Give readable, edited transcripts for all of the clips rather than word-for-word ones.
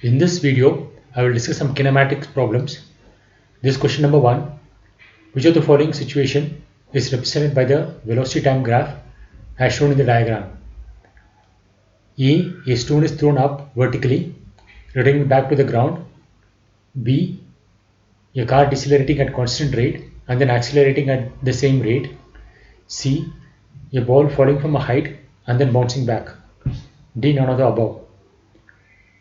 In this video, I will discuss some kinematics problems. This question number 1. Which of the following situation is represented by the velocity time graph as shown in the diagram? A stone is thrown up vertically, returning back to the ground. B, a car decelerating at constant rate and then accelerating at the same rate. C, a ball falling from a height and then bouncing back. D, none of the above.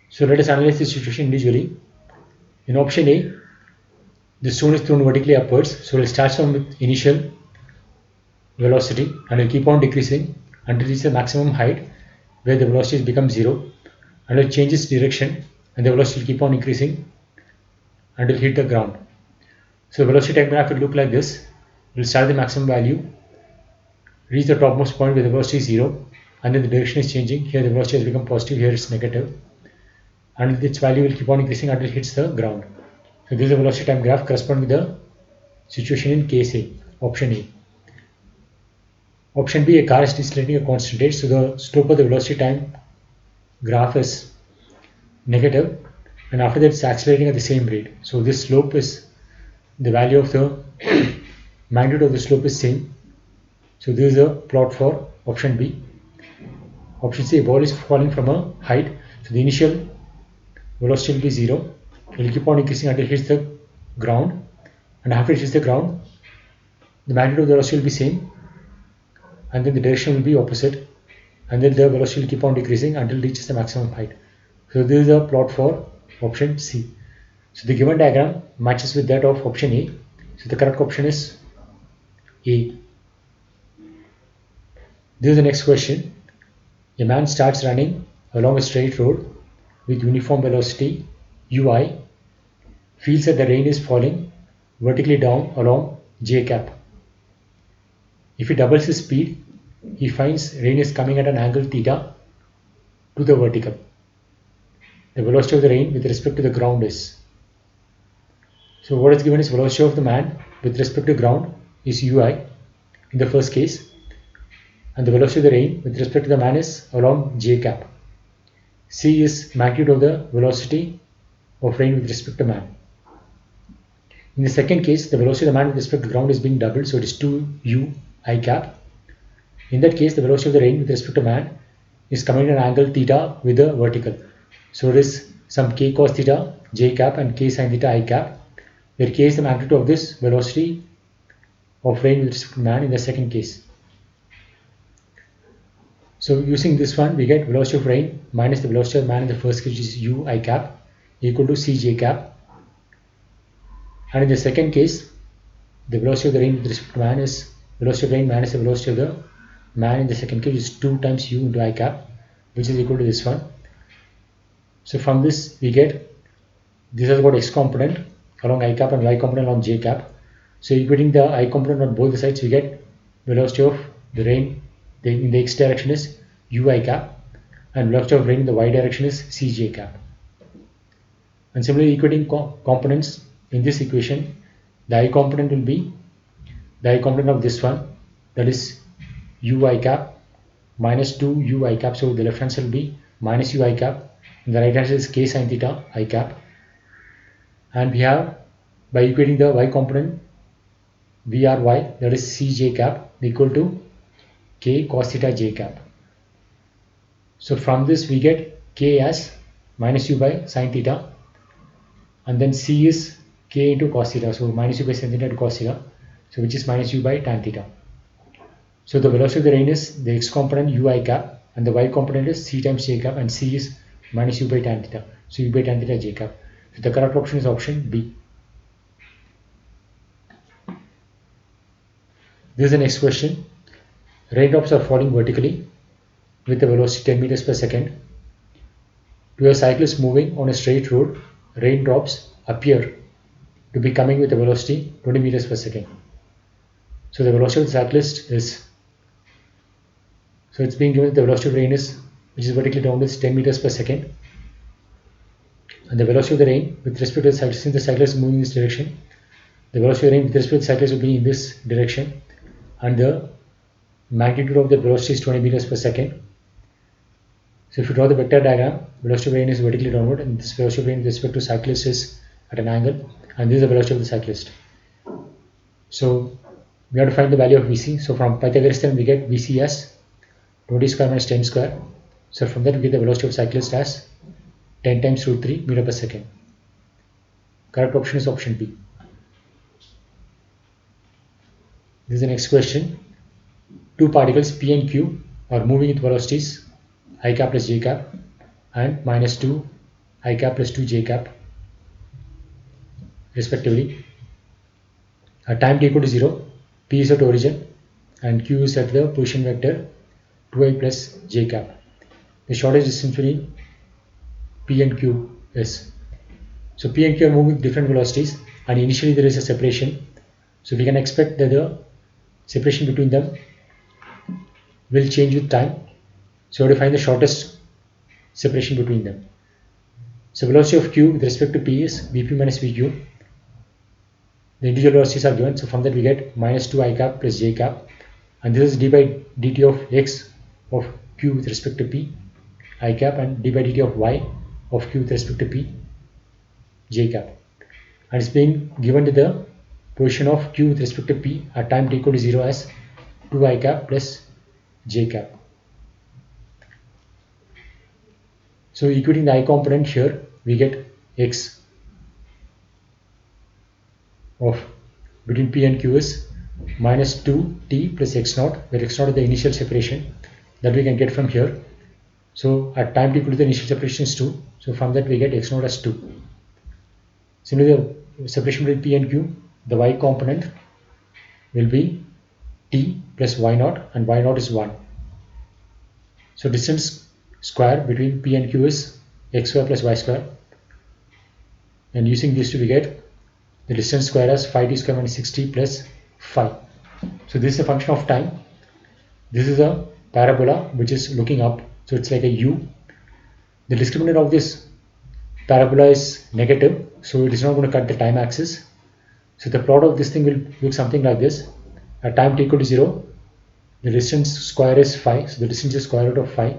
So let us analyze this situation individually. In option A, the stone is thrown vertically upwards, so it will start from with initial velocity and will keep on decreasing until it reaches the maximum height where the velocity becomes 0, and it changes direction and the velocity will keep on increasing until it hit the ground. So the velocity time graph will look like this. It will start at the maximum value, reach the topmost point where the velocity is 0, and then the direction is changing. Here the velocity has become positive, here it's negative, and its value will keep on increasing until it hits the ground. So this is the velocity time graph corresponding with the situation in case A, option A. Option B, a car is decelerating at constant rate, so the slope of the velocity time graph is negative, and after that it's accelerating at the same rate. So this slope is, the value of the magnitude of the slope is same. So this is a plot for option B. Option C, a ball is falling from a height, so the initial velocity will be 0. It will keep on increasing until it hits the ground, and after it hits the ground, the magnitude of the velocity will be same, and then the direction will be opposite, and then the velocity will keep on decreasing until it reaches the maximum height. So this is a plot for option C. So the given diagram matches with that of option A. So the correct option is A. This is the next question. A man starts running along a straight road with uniform velocity ui, feels that the rain is falling vertically down along j cap. If he doubles his speed, he finds rain is coming at an angle theta to the vertical. The velocity of the rain with respect to the ground is. So what is given is velocity of the man with respect to ground is ui in the first case, and the velocity of the rain with respect to the man is along j cap. C is magnitude of the velocity of rain with respect to man. In the second case, the velocity of the man with respect to ground is being doubled, so it is 2u I cap. In that case, the velocity of the rain with respect to man is coming at an angle theta with the vertical. So it is some k cos theta j cap and k sin theta I cap, where k is the magnitude of this velocity of rain with respect to man in the second case. So using this one, we get velocity of rain minus the velocity of man in the first case, which is u I cap, equal to c j cap. And in the second case, the velocity of the rain with respect to man is velocity of rain minus the velocity of the man in the second case, is 2 times u into I cap, which is equal to this one. So from this we get, this has got x component along I cap and y component along j cap. So equating the I component on both the sides, we get velocity of the rain in the x direction is u I cap, and velocity of rain in the y direction is c j cap. And similarly, equating components in this equation, the I component will be the I component of this one, that is u I cap minus 2 u I cap. So the left hand side will be minus u I cap, and the right hand side is k sin theta I cap. And we have, by equating the y component, vry, that is c j cap, equal to k cos theta j cap. So from this we get k as minus u by sin theta, and then c is k into cos theta, so minus u by sin theta to cos theta, so which is minus u by tan theta. So the velocity of the rain is the x component u I cap, and the y component is c times j cap, and c is minus u by tan theta, so u by tan theta j cap. So the correct option is option B. This is the next question. Raindrops are falling vertically with a velocity 10 meters per second. To a cyclist moving on a straight road, raindrops appear to be coming with a velocity 20 meters per second. So the velocity of the cyclist is, so it's being given the velocity of rain is, which is vertically downward, is 10 meters per second, and the velocity of the rain with respect to the cyclist, since the cyclist is moving in this direction, the velocity of the rain with respect to the cyclist will be in this direction, and the magnitude of the velocity is 20 meters per second. So if you draw the vector diagram, velocity of rain is vertically downward, and this velocity of rain with respect to cyclist is at an angle, and this is the velocity of the cyclist. So we have to find the value of Vc. So from Pythagoras theorem we get Vc as 20 square minus 10 square. So from that we get the velocity of cyclist as 10 times root 3 meter per second. Correct option is option B. This is the next question. Two particles P and Q are moving with velocities I cap plus j cap and minus 2 I cap plus 2 j cap respectively. At time t equal to 0, P is at origin and Q is at the position vector 2i plus j cap. The shortest distance between P and Q is. So P and Q are moving with different velocities, and initially there is a separation. So we can expect that the separation between them will change with time. So we have to find the shortest separation between them. So velocity of Q with respect to P is Vp minus Vq. The individual velocities are given. So from that we get minus 2 I cap plus j cap, and this is d by dt of x of Q with respect to P I cap, and d by dt of y of Q with respect to P j cap, and it's being given to the position of Q with respect to P at time t equal to 0 as 2 I cap plus j cap. So equating the I component here, we get x of between P and Q is minus 2t plus x naught, where x naught is the initial separation that we can get from here. So at time t equal to the initial separation is 2. So from that we get x naught as 2. Similarly, the separation between P and Q, the y component will be t plus y naught, and y naught is 1. So distance square between P and Q is x square plus y square, and using these two we get the distance square as 5t square minus 6t plus 5. So this is a function of time. This is a parabola which is looking up, so it's like a U. The discriminant of this parabola is negative, so it is not going to cut the time axis. So the plot of this thing will look something like this. At time t equal to 0, the distance square is 5, so the distance is square root of 5.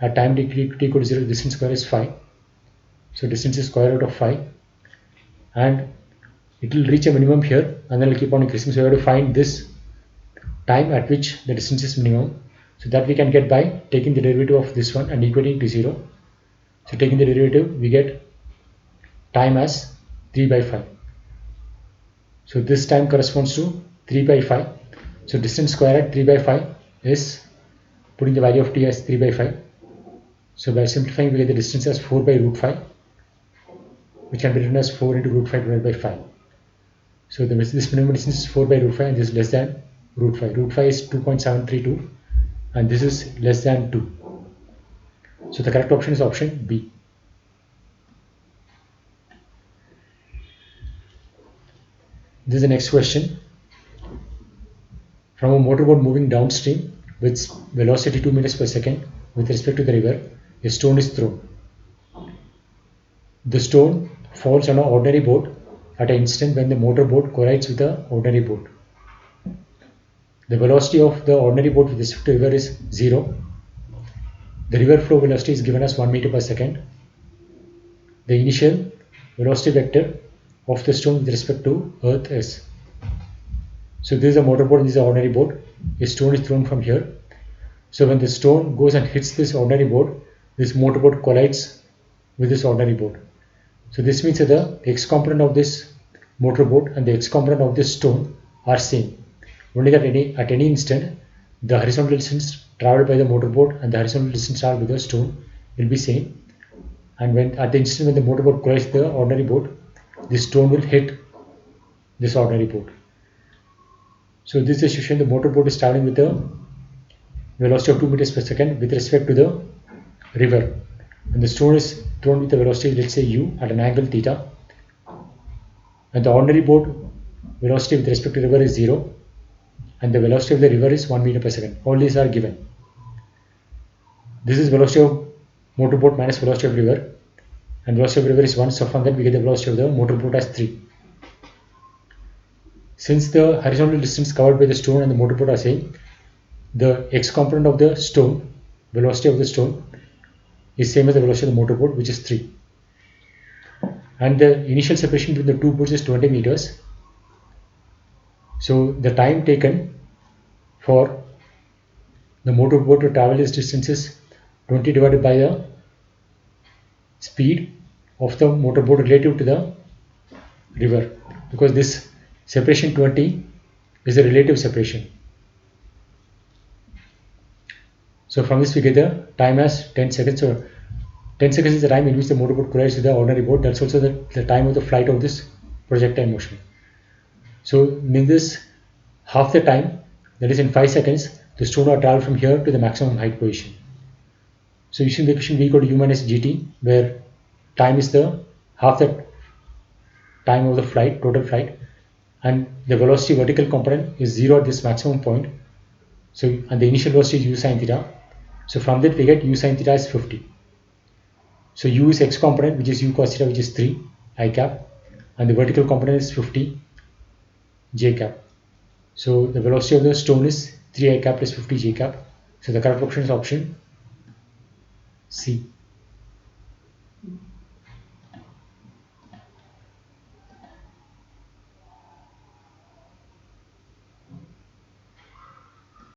At time t equal to 0, the distance square is 5, so distance is square root of 5, and it will reach a minimum here, and then it will keep on increasing. So we have to find this time at which the distance is minimum. So that we can get by taking the derivative of this one and equating to 0. So taking the derivative, we get time as 3 by 5. So this time corresponds to 3 by 5. So distance square at 3 by 5 is, putting the value of t as 3 by 5. So by simplifying, we get the distance as 4 by root 5, which can be written as 4 into root 5 divided by 5. So this minimum distance is 4 by root 5, and this is less than root 5. Root 5 is 2.732, and this is less than 2. So the correct option is option B. This is the next question. From a motorboat moving downstream with velocity 2 meters per second with respect to the river, a stone is thrown. The stone falls on an ordinary boat at an instant when the motorboat collides with the ordinary boat. The velocity of the ordinary boat with respect to the river is 0. The river flow velocity is given as 1 meter per second. The initial velocity vector of the stone with respect to earth is. So this is a motorboat, this is an ordinary boat. A stone is thrown from here. So when the stone goes and hits this ordinary boat, this motorboat collides with this ordinary boat. So this means that the x component of this motorboat and the x component of this stone are same. Only that at any instant, the horizontal distance traveled by the motorboat and the horizontal distance traveled by the stone will be same. And when at the instant when the motorboat collides with the ordinary boat, this stone will hit this ordinary boat. So this is the situation: the motorboat is traveling with a velocity of 2 meters per second with respect to the river, and the stone is thrown with a velocity, let's say u, at an angle theta, and the ordinary boat velocity with respect to the river is 0, and the velocity of the river is 1 meter per second. All these are given. This is velocity of motorboat minus velocity of river, and velocity of river is 1, so from that we get the velocity of the motorboat as 3. Since the horizontal distance covered by the stone and the motorboat are same, the x component of the stone, velocity of the stone, is same as the velocity of the motor boat, which is 3. And the initial separation between the two boats is 20 meters. So the time taken for the motor boat to travel this distance is 20 divided by the speed of the motor boat relative to the river, because this separation 20 is the relative separation. So from this we get the time as 10 seconds. So 10 seconds is the time in which the motorboat collides with the ordinary boat. That's also the time of the flight of this projectile motion. So in this half the time, that is in 5 seconds, the stone will travel from here to the maximum height position. So using the equation v equal to u minus gt, where time is the half the time of the flight, total flight, and the velocity vertical component is 0 at this maximum point. So and the initial velocity is u sine theta. So from that we get u sine theta is 50. So u is x component, which is u cos theta, which is 3 I cap, and the vertical component is 50 j cap. So the velocity of the stone is 3 I cap plus 50 j cap. So the correct option is option C.